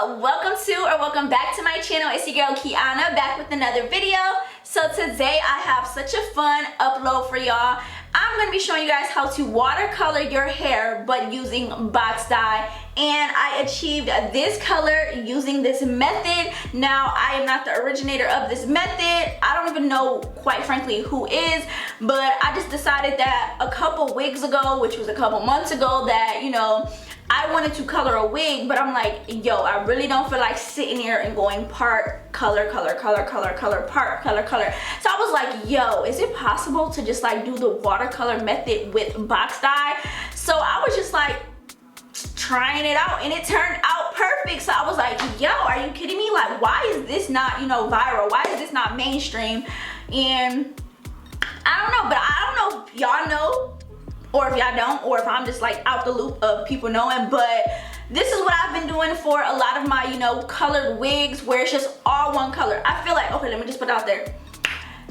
welcome back to my channel. It's your girl Keyana back with another video. So today I have such a fun upload for y'all. I'm going to be showing you guys how to watercolor your hair but using box dye, and I achieved this color using this method. Now I am not the originator of this method. I don't even know, quite frankly, who is, but I just decided that a couple wigs ago, which was a couple months ago, that I wanted to color a wig, but I'm like, yo, I really don't feel like sitting here and going part color, part color. So I was like, yo, is it possible to just like do the watercolor method with box dye? So I was just like trying it out, and it turned out perfect. So I was like, yo, are you kidding me? Like, why is this not, viral? Why is this not mainstream? And I don't know, but I don't know if y'all know, or if y'all don't, or if I'm just like out the loop of people knowing, but this is what I've been doing for a lot of my, colored wigs, where it's just all one color. I feel like, okay, let me just put it out there.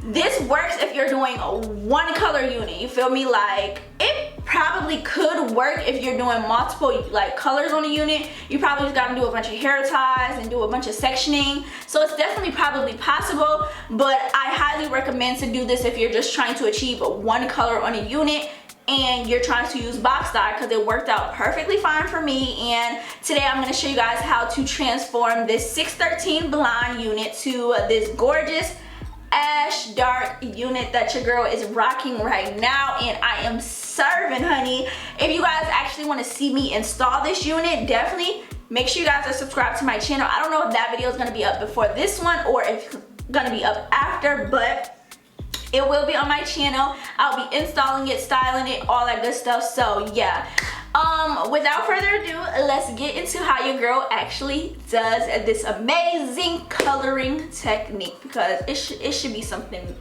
This works if you're doing a one color unit, you feel me? Like, it probably could work if you're doing multiple like colors on a unit. You probably just gotta do a bunch of hair ties and do a bunch of sectioning. So it's definitely probably possible, but I highly recommend to do this if you're just trying to achieve one color on a unit and you're trying to use box dye, because it worked out perfectly fine for me. And today I'm going to show you guys how to transform this 613 blonde unit to this gorgeous ash dark unit that your girl is rocking right now, and I am serving, honey. If you guys actually want to see me install this unit, definitely make sure you guys are subscribed to my channel. I don't know if that video is going to be up before this one or if it's going to be up after, but it will be on my channel. I'll be installing it, styling it, all that good stuff. So yeah, without further ado, let's get into how your girl actually does this amazing coloring technique, because it should be something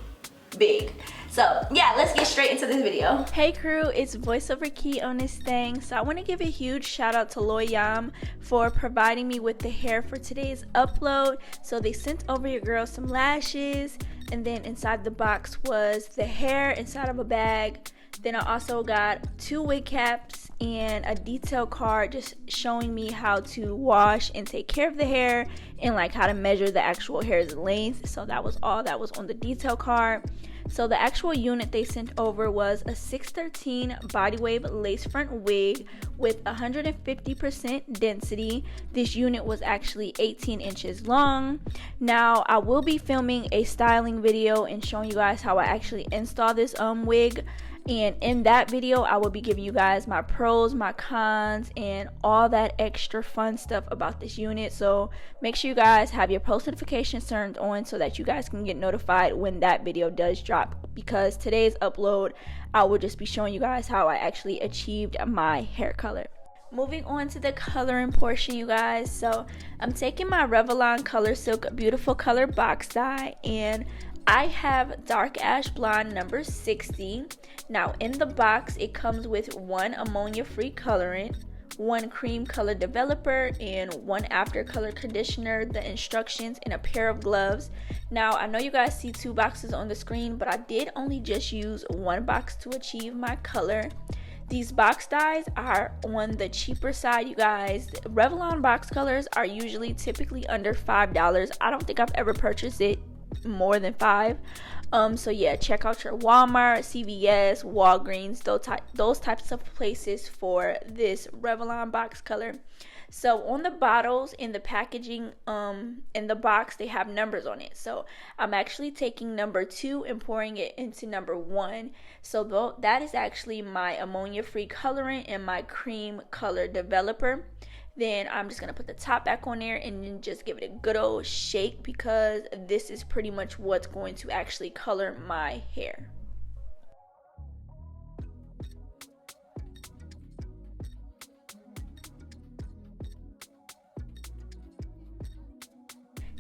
big. So yeah, let's get straight into this video. Hey crew, it's voiceover Key on this thing. So I want to give a huge shout out to Loyam for providing me with the hair for today's upload. So they sent over your girl some lashes, and then inside the box was the hair inside of a bag. Then I also got 2 wig caps and a detail card just showing me how to wash and take care of the hair, and like how to measure the actual hair's length. So that was all that was on the detail card. So the actual unit they sent over was a 613 body wave lace front wig with 150% density. This unit was actually 18 inches long. Now I will be filming a styling video and showing you guys how I actually install this wig. And in that video, I will be giving you guys my pros, my cons, and all that extra fun stuff about this unit. So make sure you guys have your post notifications turned on so that you guys can get notified when that video does drop, because today's upload, I will just be showing you guys how I actually achieved my hair color. Moving on to the coloring portion, you guys. So I'm taking my Revlon Color Silk Beautiful Color box dye, and I have dark ash blonde number 60. Now in the box, it comes with 1 ammonia free colorant, 1 cream color developer, and 1 after color conditioner, the instructions, and a pair of gloves. Now I know you guys see 2 boxes on the screen, but I did only just use 1 box to achieve my color. These box dyes are on the cheaper side, you guys. Revlon box colors are usually typically under $5. I don't think I've ever purchased it more than 5. So yeah, check out your Walmart, CVS, Walgreens, those types of places for this Revlon box color. So on the bottles, in the packaging, in the box, they have numbers on it. So I'm actually taking number 2 and pouring it into number 1. So that is actually my ammonia free colorant and my cream color developer. Then I'm just going to put the top back on there and then just give it a good old shake, because this is pretty much what's going to actually color my hair.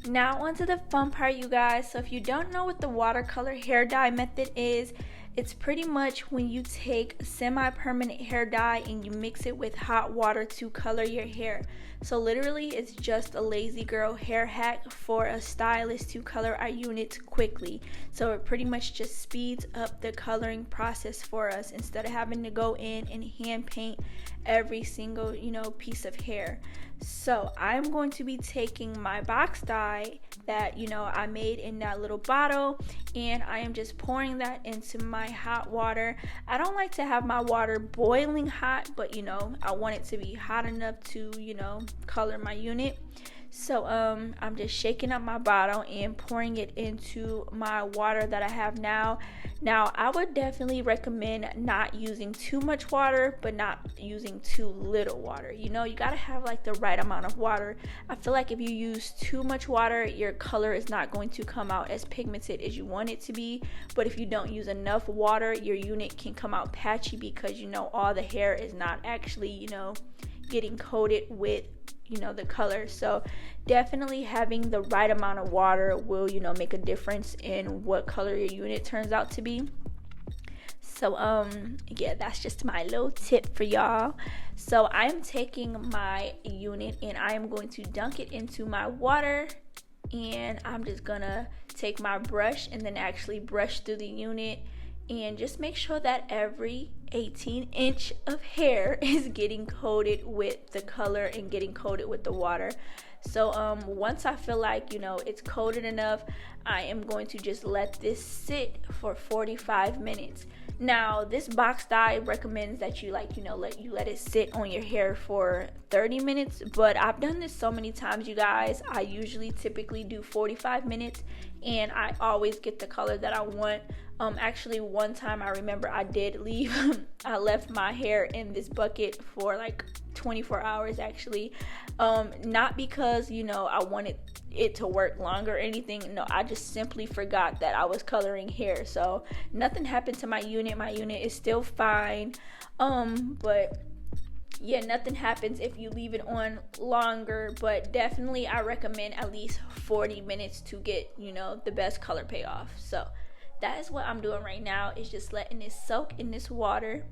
Now onto the fun part, you guys. So if you don't know what the watercolor hair dye method is, It's pretty much when you take semi-permanent hair dye and you mix it with hot water to color your hair. So literally it's just a lazy girl hair hack for a stylist to color our units quickly. So it pretty much just speeds up the coloring process for us instead of having to go in and hand paint every single, piece of hair. So I'm going to be taking my box dye that I made in that little bottle, and I am just pouring that into my hot water. I don't like to have my water boiling hot, but I want it to be hot enough to color my unit. So I'm just shaking up my bottle and pouring it into my water that I have now. Now I would definitely recommend not using too much water, but not using too little water. You gotta have like the right amount of water. I feel like if you use too much water, your color is not going to come out as pigmented as you want it to be. But if you don't use enough water, your unit can come out patchy because all the hair is not actually getting coated with the color. So definitely having the right amount of water will make a difference in what color your unit turns out to be. So yeah, that's just my little tip for y'all. So I'm taking my unit and I am going to dunk it into my water, and I'm just gonna take my brush and then actually brush through the unit and just make sure that every 18-inch of hair is getting coated with the color and getting coated with the water. So once I feel like it's coated enough, I am going to just let this sit for 45 minutes. Now this box dye recommends that you let it sit on your hair for 30 minutes, but I've done this so many times, you guys. I usually typically do 45 minutes and I always get the color that I want. Actually one time I remember I did leave I left my hair in this bucket for like 24 hours actually. Not because I wanted it to work longer or anything. No, I just simply forgot that I was coloring hair. So nothing happened to my unit. My unit is still fine. But yeah, nothing happens if you leave it on longer, but definitely I recommend at least 40 minutes to get the best color payoff. So that is what I'm doing right now, is just letting it soak in this water.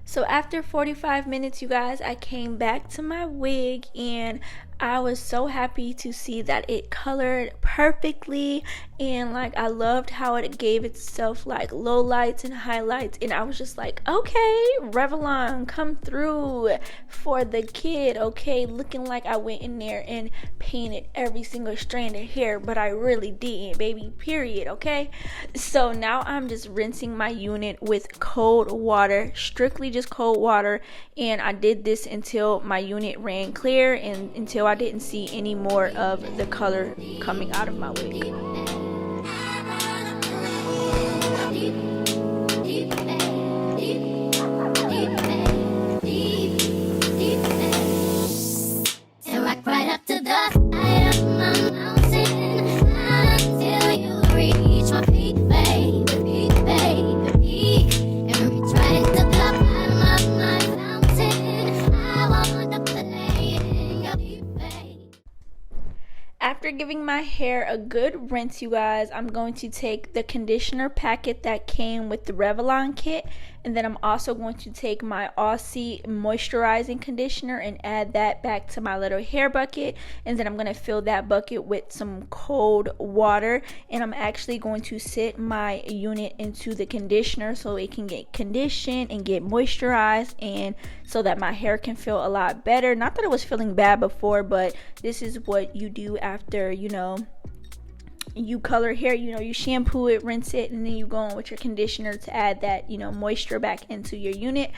So after 45 minutes, you guys, I came back to my wig and I was so happy to see that it colored perfectly, and like I loved how it gave itself like low lights and highlights, and I was just like, okay, Revlon, come through for the kid. Okay, looking like I went in there and painted every single strand of hair, but I really didn't, baby, period. Okay, so now I'm just rinsing my unit with cold water, strictly just cold water, and I did this until my unit ran clear and until I didn't see any more of the color coming out of my wig. After giving my hair a good rinse, you guys, I'm going to take the conditioner packet that came with the Revlon kit, and then I'm also going to take my Aussie moisturizing conditioner and add that back to my little hair bucket, and then I'm going to fill that bucket with some cold water, and I'm actually going to sit my unit into the conditioner so it can get conditioned and get moisturized, and so that my hair can feel a lot better. Not that it was feeling bad before, but this is what you do after you color hair. You shampoo it, rinse it, and then you go on with your conditioner to add that moisture back into your unit.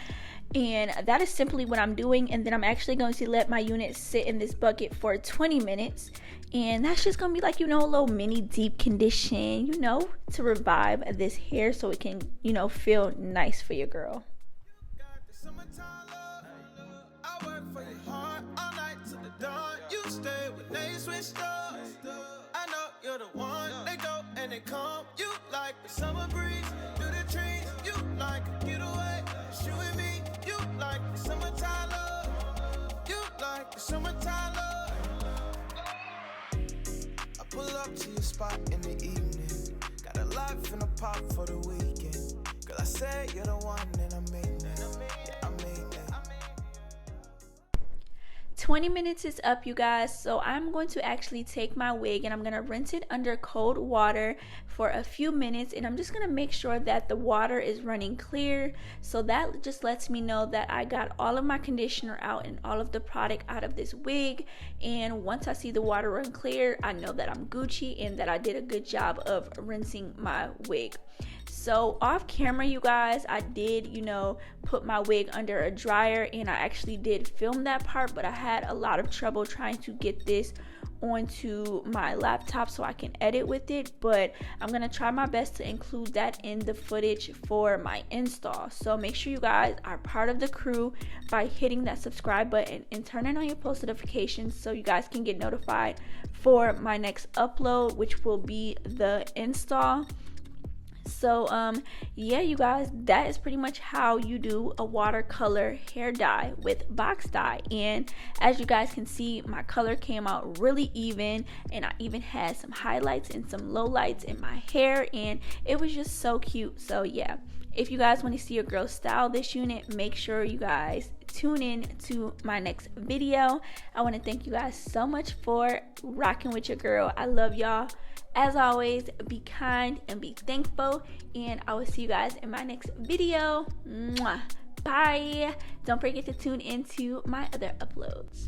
And that is simply what I'm doing. And then I'm actually going to let my unit sit in this bucket for 20 minutes, and that's just gonna be like a little mini deep condition to revive this hair so it can feel nice for your girl. I know you're the one. They go and they come. You like the summer breeze through the trees. You like a getaway. It's you and me. You like the summertime love. You like the summertime love. I pull up to your spot in the evening. Got a life in a pop for the weekend. Girl, I say you're the one and I mean it. Yeah, I mean it. 20 minutes is up, you guys, so I'm going to actually take my wig and I'm going to rinse it under cold water for a few minutes, and I'm just going to make sure that the water is running clear, so that just lets me know that I got all of my conditioner out and all of the product out of this wig. And once I see the water run clear, I know that I'm Gucci and that I did a good job of rinsing my wig. So off camera, you guys, I did, put my wig under a dryer, and I actually did film that part, but I had a lot of trouble trying to get this onto my laptop so I can edit with it. But I'm gonna try my best to include that in the footage for my install. So make sure you guys are part of the crew by hitting that subscribe button and turning on your post notifications so you guys can get notified for my next upload, which will be the install. So yeah, you guys, that is pretty much how you do a watercolor hair dye with box dye. And as you guys can see, my color came out really even, and I even had some highlights and some lowlights in my hair, and it was just so cute. So yeah, if you guys want to see your girl style this unit, make sure you guys tune in to my next video. I want to thank you guys so much for rocking with your girl. I love y'all. As always, be kind and be thankful, and I will see you guys in my next video. Mwah. Bye. Don't forget to tune into my other uploads.